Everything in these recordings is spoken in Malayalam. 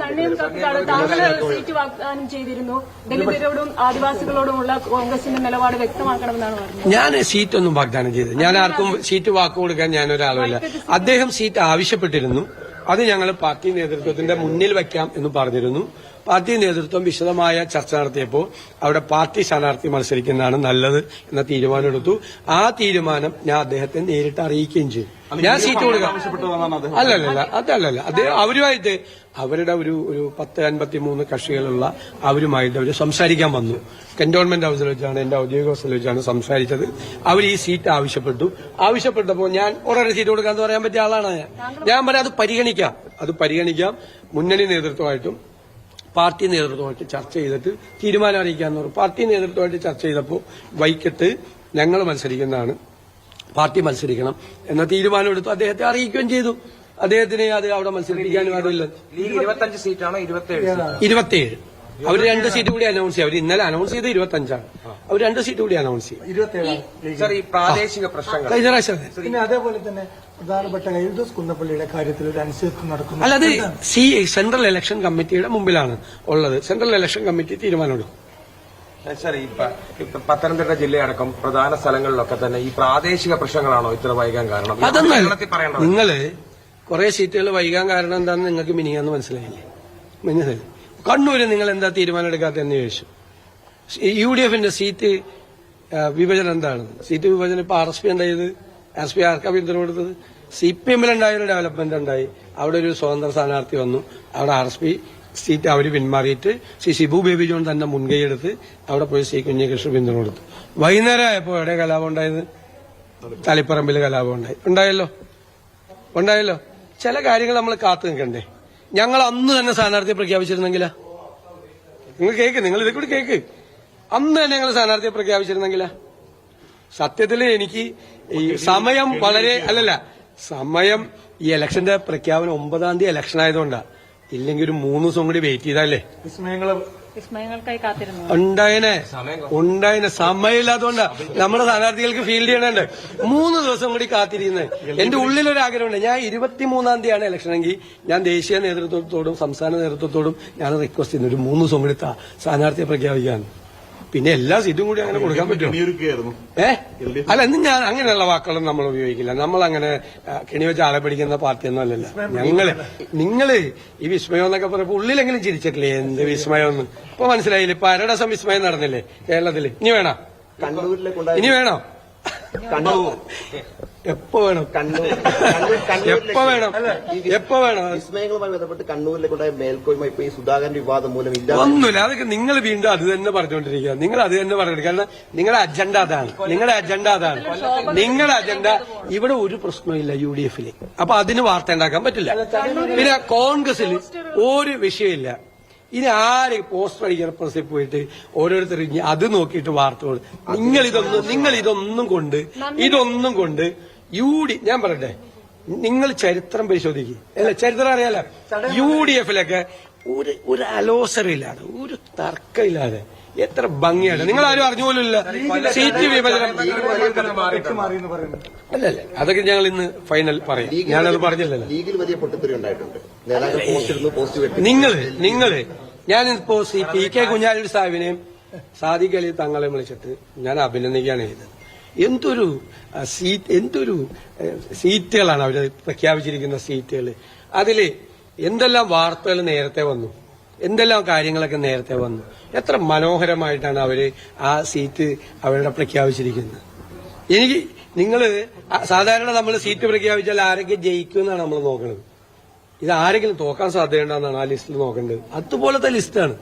സണ്ണിയും കത്തിക്കാട് താങ്കൾ സീറ്റ് വാഗ്ദാനം ചെയ്തിരുന്നു. ദളിതരോടും ആദിവാസികളോടുമുള്ള കോൺഗ്രസിന്റെ നിലപാട് വ്യക്തമാക്കണമെന്നാണ് പറഞ്ഞത്. ഞാൻ സീറ്റൊന്നും വാഗ്ദാനം ചെയ്തത്. ഞാൻ ആർക്കും സീറ്റ് വാക്ക് കൊടുക്കാൻ ഞാനൊരാളുമില്ല. അദ്ദേഹം സീറ്റ് ആവശ്യപ്പെട്ടിരുന്നു. അത് ഞങ്ങൾ പാർട്ടി നേതൃത്വത്തിന്റെ മുന്നിൽ വയ്ക്കാം എന്ന് പറഞ്ഞിരുന്നു. പാർട്ടി നേതൃത്വം വിശദമായ ചർച്ച നടത്തിയപ്പോൾ അവിടെ പാർട്ടി സ്ഥാനാർത്ഥി മത്സരിക്കുന്നതാണ് നല്ലത് എന്ന തീരുമാനമെടുത്തു. ആ തീരുമാനം ഞാൻ അദ്ദേഹത്തെ നേരിട്ട് അറിയിക്കുകയും ചെയ്തു. ഞാൻ സീറ്റ് കൊടുക്കാം. അതല്ലല്ല അദ്ദേഹം അവരുമായിട്ട് അവരുടെ ഒരു 10-53 കക്ഷികളുള്ള അവരുമായിട്ട് അവർ സംസാരിക്കാൻ വന്നു. കന്റോൺമെന്റ് ഹൌസിൽ വെച്ചാണ്, എന്റെ ഔദ്യോഗിക ഹൌസിൽ വെച്ചാണ് സംസാരിച്ചത്. അവർ ഈ സീറ്റ് ആവശ്യപ്പെട്ടപ്പോൾ ഞാൻ ഉടനെ സീറ്റ് കൊടുക്കാന്ന് പറയാൻ പറ്റിയ ആളാണ് ഞാൻ പറയാം അത് പരിഗണിക്കാം. മുന്നണി നേതൃത്വമായിട്ടും പാർട്ടി നേതൃത്വമായിട്ട് ചർച്ച ചെയ്തിട്ട് തീരുമാനം അറിയിക്കാന്ന് പറഞ്ഞു. പാർട്ടി നേതൃത്വമായിട്ട് ചർച്ച ചെയ്തപ്പോൾ വൈകിട്ട് ഞങ്ങൾ മത്സരിക്കുന്നതാണ്, പാർട്ടി മത്സരിക്കണം എന്ന തീരുമാനമെടുത്തു. അദ്ദേഹത്തെ അറിയിക്കുകയും ചെയ്തു. അദ്ദേഹത്തിന് അത് അവിടെ മത്സരിപ്പിക്കാനും അതില്ല. 25 സീറ്റാണോ 27? അവർ 2 സീറ്റ് കൂടി അനൗൺസ് ചെയ്യും. അവർ ഇന്നലെ അനൗൺസ് ചെയ്ത് 25ആണ്. അവർ 2 സീറ്റ് കൂടി അനൗൺസ് ചെയ്യും. 27 ഈ പ്രാദേശിക പ്രശ്നങ്ങൾ കഴിഞ്ഞ പ്രാവശ്യം. പിന്നെ അതേപോലെ തന്നെ പ്രധാനപ്പെട്ട എൽദോസ് കുന്നപ്പള്ളിയുടെ കാര്യത്തിൽ ഒരു അനിശ്ചിതത്വം നടക്കുന്നു. അല്ലാതെ സെൻട്രൽ ഇലക്ഷൻ കമ്മിറ്റിയുടെ മുമ്പിലാണ് ഉള്ളത്. സെൻട്രൽ ഇലക്ഷൻ കമ്മിറ്റി തീരുമാനമെടുക്കും. സാർ, ഈ പത്തനംതിട്ട ജില്ലയടക്കം പ്രധാന സ്ഥലങ്ങളിലൊക്കെ തന്നെ ഈ പ്രാദേശിക പ്രശ്നങ്ങളാണോ ഇത്ര വൈകാൻ കാരണം? അതൊന്നല്ല. നിങ്ങള് കുറെ സീറ്റുകൾ വൈകാൻ കാരണം എന്താണെന്ന് നിങ്ങൾക്ക് മിനിയാന്ന് മനസ്സിലായി. കണ്ണൂര് നിങ്ങൾ എന്താ തീരുമാനം എടുക്കാത്തെന്ന് ചോദിച്ചു. UDFന്റെ സീറ്റ് വിഭജനം എന്താണ്? സീറ്റ് വിഭജനം ഇപ്പൊ RSP ഉണ്ടായത്. RSP ആർക്കാ പിന്തുണ കൊടുത്തത്? CPM-ലുണ്ടായ ഒരു ഡെവലപ്മെന്റ് ഉണ്ടായി. അവിടെ ഒരു സ്വതന്ത്ര സ്ഥാനാർത്ഥി വന്നു. അവിടെ RSP സീറ്റ് അവർ പിന്മാറിയിട്ട് ഷിബു ബേബി ജോൺ തന്നെ മുൻകൈയെടുത്ത് അവിടെ പോയി C കുഞ്ഞികൃഷ്ണൻ പിന്തുണ കൊടുത്തു. വൈകുന്നേരം ആയപ്പോ എവിടെ കലാപം ഉണ്ടായത്? തളിപ്പറമ്പിൽ കലാപം ഉണ്ടായല്ലോ. ചില കാര്യങ്ങൾ നമ്മൾ കാത്തു നിൽക്കണ്ടേ? ഞങ്ങൾ അന്ന് തന്നെ സ്ഥാനാർത്ഥിയെ പ്രഖ്യാപിച്ചിരുന്നെങ്കിലാ? നിങ്ങൾ ഇതൊക്കെ കൂടി കേക്ക്. അന്ന് തന്നെ ഞങ്ങൾ സ്ഥാനാർത്ഥിയെ പ്രഖ്യാപിച്ചിരുന്നെങ്കിലാ? സത്യത്തിൽ എനിക്ക് ഈ സമയം സമയം ഈ ഇലക്ഷന്റെ പ്രഖ്യാപനം 9-ാം തീയതി ഇലക്ഷൻ ആയതുകൊണ്ടാ. ഇല്ലെങ്കിൽ ഒരു 3 ദിവസം കൂടി വെയിറ്റ് ചെയ്താലേ വിസ്മയങ്ങൾക്കായി കാത്തിരുന്നു. ഉണ്ടായനെ സമയമില്ലാത്തതുകൊണ്ടാ നമ്മുടെ സ്ഥാനാർത്ഥികൾക്ക് ഫീൽഡ് ചെയ്യണുണ്ട്. 3 ദിവസം കൂടി കാത്തിരിക്കുന്നത്. എന്റെ ഉള്ളിലൊരാഗ്രഹമുണ്ട്. ഞാൻ 23-ാം തീയതിയാണ് ഇലക്ഷനെങ്കിൽ ഞാൻ ദേശീയ നേതൃത്വത്തോടും സംസ്ഥാന നേതൃത്വത്തോടും ഞാൻ റിക്വസ്റ്റ് ചെയ്യുന്നു, ഒരു 3 ദിവസം കൂടി സ്ഥാനാർത്ഥിയെ പ്രഖ്യാപിക്കാൻ. പിന്നെ എല്ലാ സീറ്റും കൂടി അങ്ങനെ കൊടുക്കാൻ പറ്റും. ഇന്ന് ഞാൻ അങ്ങനെയുള്ള വാക്കുകളൊന്നും നമ്മൾ ഉപയോഗിക്കില്ല. നമ്മളങ്ങനെ കെണിവെച്ച് ആളെ പിടിക്കുന്ന പാർട്ടിയൊന്നും അല്ലല്ലോ നിങ്ങള് ഈ വിസ്മയം എന്നൊക്കെ പറയുമ്പോ ഉള്ളിലെങ്കിലും ചിരിച്ചിട്ടില്ലേ? എന്ത് വിസ്മയം? ഇപ്പൊ മനസ്സിലായില്ലേ? ഇപ്പൊ അരടസം വിസ്മയം നടന്നില്ലേ കേരളത്തില്? ഇനി വേണോ? എപ്പോ വേണം? വിസ്മയങ്ങളുമായി ബന്ധപ്പെട്ട് കണ്ണൂരിലേക്കുണ്ടായ മേൽക്കോയ്മ ഇപ്പൊ ഈ സുധാകരൻ വിവാദം മൂലം ഒന്നുമില്ല. അതൊക്കെ നിങ്ങൾ വീണ്ടും അത് തന്നെ പറഞ്ഞുകൊണ്ടിരിക്കുക. നിങ്ങൾ അത് തന്നെ പറഞ്ഞിരിക്കുക. കാരണം നിങ്ങളുടെ അജണ്ട അതാണ്. നിങ്ങളുടെ അജണ്ട ഇവിടെ ഒരു പ്രശ്നമില്ല UDF-ല്. അപ്പൊ അതിന് വാർത്ത ഉണ്ടാക്കാൻ പറ്റില്ല. പിന്നെ കോൺഗ്രസിൽ ഒരു വിഷയമില്ല. ഇനി ആര് പോസ്റ്റർ അടിക്കുന്ന പ്രസിൽ പോയിട്ട് ഓരോരുത്തർ അത് നോക്കിയിട്ട് വാർത്ത കൊടുക്കും. നിങ്ങൾ ഇതൊന്നും കൊണ്ട് ഞാൻ പറയട്ടെ, നിങ്ങൾ ചരിത്രം പരിശോധിക്കുക. ചരിത്രം അറിയാലോ. UDF-ലൊക്കെ ഒരു അലോസരയില്ലാതെ, ഒരു തർക്കമില്ലാതെ എത്ര ഭംഗിയാണ്. നിങ്ങൾ ആരും അറിഞ്ഞുപോലുമില്ല സീറ്റ് വിഭജനം. അല്ലല്ല, അതൊക്കെ ഞങ്ങൾ ഇന്ന് ഫൈനൽ പറയാം. ഞാനത് പറഞ്ഞില്ലല്ലോ. ലീഗിൽ വലിയ പൊട്ടിത്തെറി ഉണ്ടായിട്ടുണ്ട്. ഞാനിപ്പോ PK കുഞ്ഞാലിക്കുട്ടി സാഹിബിനെയും സാദിഖ് അലി തങ്ങളെ വിളിച്ചിട്ട് ഞാൻ അഭിനന്ദിക്കുകയാണ് ചെയ്തത്. എന്തൊരു സീറ്റുകളാണ് അവര് പ്രഖ്യാപിച്ചിരിക്കുന്ന സീറ്റുകൾ. അതില് എന്തെല്ലാം വാർത്തകൾ നേരത്തെ വന്നു, എന്തെല്ലാം കാര്യങ്ങളൊക്കെ നേരത്തെ വന്നു. എത്ര മനോഹരമായിട്ടാണ് അവര് ആ സീറ്റ് അവരുടെ പ്രഖ്യാപിച്ചിരിക്കുന്നത്. സാധാരണ നമ്മൾ സീറ്റ് പ്രഖ്യാപിച്ചാൽ ആരൊക്കെ ജയിക്കുമെന്നാണ് നമ്മൾ നോക്കുന്നത്. ഇത് ആരെങ്കിലും തോക്കാൻ സാധ്യതയുണ്ടെന്നാണ് ആ ലിസ്റ്റിൽ നോക്കേണ്ടത്. അതുപോലത്തെ ലിസ്റ്റാണ്.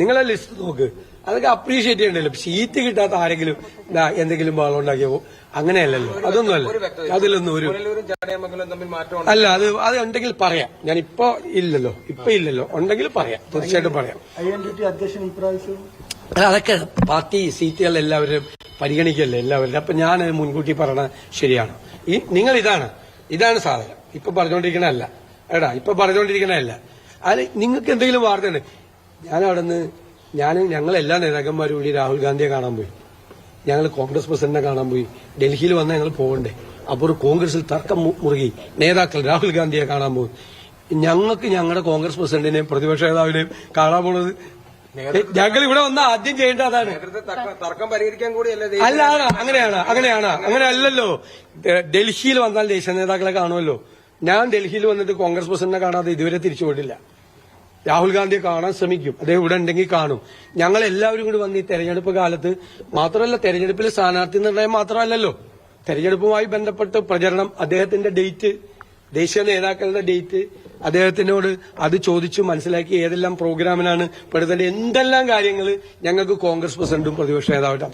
നിങ്ങളെ ലിസ്റ്റ് നോക്ക്. അതൊക്കെ അപ്രീഷിയേറ്റ് ചെയ്യണ്ടല്ലോ. സീറ്റ് കിട്ടാത്ത ആരെങ്കിലും എന്തെങ്കിലും ബഹളം ഉണ്ടാക്കിയപ്പോ അങ്ങനെയല്ലല്ലോ. അതൊന്നുമല്ല. അതിലൊന്നും അല്ല. അത് ഉണ്ടെങ്കിൽ പറയാം. ഞാൻ ഇപ്പൊ ഇല്ലല്ലോ. ഉണ്ടെങ്കിൽ പറയാം, തീർച്ചയായിട്ടും പറയാം. അതൊക്കെ പാർട്ടി സീറ്റുകൾ എല്ലാവരും പരിഗണിക്കല്ലേ എല്ലാവരും. അപ്പൊ ഞാൻ മുൻകൂട്ടി പറയണ ശരിയാണ്. നിങ്ങൾ ഇതാണ് സാധനം. ഇപ്പൊ പറഞ്ഞുകൊണ്ടിരിക്കണല്ല. അത് നിങ്ങൾക്ക് എന്തെങ്കിലും വാർത്തയുണ്ട്. ഞങ്ങൾ എല്ലാ നേതാക്കന്മാരും കൂടി രാഹുൽ ഗാന്ധിയെ കാണാൻ പോയി. ഞങ്ങൾ കോൺഗ്രസ് പ്രസിഡന്റിനെ കാണാൻ പോയി. ഡൽഹിയിൽ വന്നാൽ ഞങ്ങൾ പോകണ്ടേ? അപ്പോൾ കോൺഗ്രസിൽ തർക്കം മുറുകി നേതാക്കൾ രാഹുൽ ഗാന്ധിയെ കാണാൻ പോയി. ഞങ്ങൾക്ക് ഞങ്ങളുടെ കോൺഗ്രസ് പ്രസിഡന്റിനെയും പ്രതിപക്ഷ നേതാവിനെയും കാണാൻ പോണത് ഞങ്ങൾ ഇവിടെ വന്ന് ആദ്യം ചെയ്യേണ്ട അതാണ്. തർക്കം പരിഹരിക്കാൻ കൂടിയല്ലേ? അല്ല, അങ്ങനെ അല്ലല്ലോ. ഡൽഹിയിൽ വന്നാൽ ദേശീയ നേതാക്കളെ കാണുമല്ലോ. ഞാൻ ഡൽഹിയിൽ വന്നിട്ട് കോൺഗ്രസ് പ്രസിഡന്റിനെ കാണാതെ ഇതുവരെ തിരിച്ചു പോയിട്ടില്ല. രാഹുൽ ഗാന്ധിയെ കാണാൻ ശ്രമിക്കും, അദ്ദേഹം ഇവിടെ ഉണ്ടെങ്കിൽ കാണും. ഞങ്ങൾ എല്ലാവരും കൂടി വന്ന് ഈ തെരഞ്ഞെടുപ്പ് കാലത്ത് മാത്രമല്ല, തെരഞ്ഞെടുപ്പിൽ സ്ഥാനാർത്ഥി നിർണയം മാത്രമല്ലല്ലോ, തെരഞ്ഞെടുപ്പുമായി ബന്ധപ്പെട്ട് പ്രചരണം, അദ്ദേഹത്തിന്റെ ഡേറ്റ്, ദേശീയ നേതാക്കളുടെ ഡേറ്റ്, അദ്ദേഹത്തിനോട് അത് ചോദിച്ചു മനസ്സിലാക്കി ഏതെല്ലാം പ്രോഗ്രാമിനാണ് പെടുത്തേണ്ടത്, എന്തെല്ലാം കാര്യങ്ങൾ ഞങ്ങൾക്ക് കോൺഗ്രസ് പ്രസിഡന്റും പ്രതിപക്ഷ നേതാവായിട്ട്